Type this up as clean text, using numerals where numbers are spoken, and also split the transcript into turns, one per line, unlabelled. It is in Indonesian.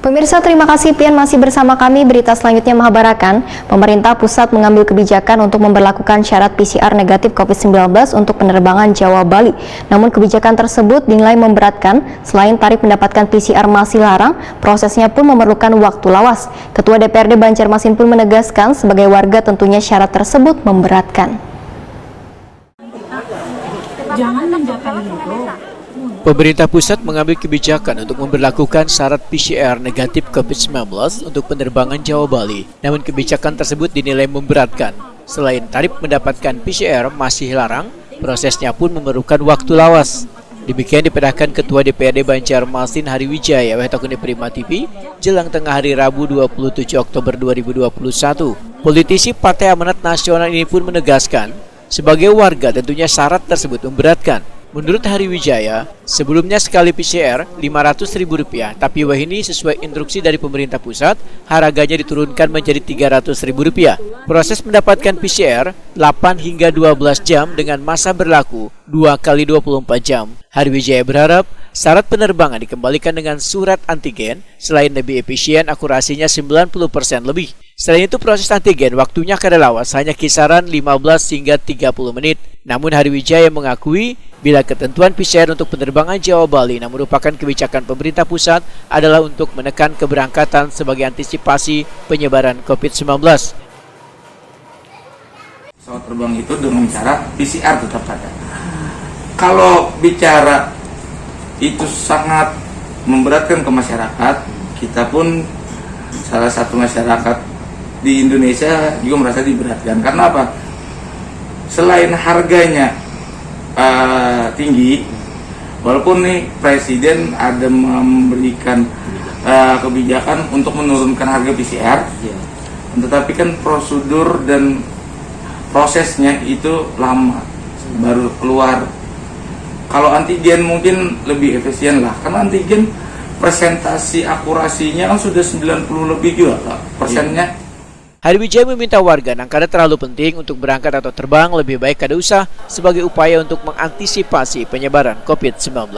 Pemirsa, terima kasih Pian masih bersama kami. Berita selanjutnya mengabarkan, pemerintah pusat mengambil kebijakan untuk memberlakukan syarat PCR negatif COVID-19 untuk penerbangan Jawa Bali. Namun kebijakan tersebut dinilai memberatkan. Selain tarif mendapatkan PCR masih larang, prosesnya pun memerlukan waktu lawas. Ketua DPRD Banjarmasin pun menegaskan sebagai warga tentunya syarat tersebut memberatkan.
Jangan menjaga itu.
Pemerintah pusat mengambil kebijakan untuk memberlakukan syarat PCR negatif COVID-19 untuk penerbangan Jawa Bali. Namun kebijakan tersebut dinilai memberatkan. Selain tarif mendapatkan PCR masih larang, prosesnya pun memerlukan waktu lawas. Demikian dipedahkan Ketua DPRD Banjarmasin Hari Wijaya Wahtakuni Prima TV jelang tengah hari Rabu 27 Oktober 2021. Politisi Partai Amanat Nasional ini pun menegaskan, sebagai warga tentunya syarat tersebut memberatkan. Menurut Hari Wijaya, sebelumnya sekali PCR Rp500.000, tapi wahini sesuai instruksi dari pemerintah pusat, harganya diturunkan menjadi Rp300.000. Proses mendapatkan PCR 8 hingga 12 jam dengan masa berlaku 2 kali 24 jam. Hari Wijaya berharap syarat penerbangan dikembalikan dengan surat antigen, selain lebih efisien akurasinya 90% lebih. Selain itu proses antigen waktunya kadalawas hanya kisaran 15 hingga 30 menit. Namun Hari Wijaya mengakui bila ketentuan PCR untuk penerbangan Jawa Bali yang merupakan kebijakan pemerintah pusat adalah untuk menekan keberangkatan sebagai antisipasi penyebaran COVID-19.
Pesawat terbang itu dengan cara PCR tetap ada. Kalau bicara itu sangat memberatkan ke masyarakat, kita pun salah satu masyarakat di Indonesia juga merasa diberatkan. Karena apa? Selain harganya tinggi, walaupun nih Presiden ada memberikan kebijakan untuk menurunkan harga PCR, tetapi kan prosedur dan prosesnya itu lama baru keluar. Kalau antigen mungkin lebih efisien lah, karena antigen presentasi akurasinya kan sudah 90 lebih juga persennya.
Hari Wijaya meminta warga yang karena terlalu penting untuk berangkat atau terbang lebih baik kada usah sebagai upaya untuk mengantisipasi penyebaran COVID-19.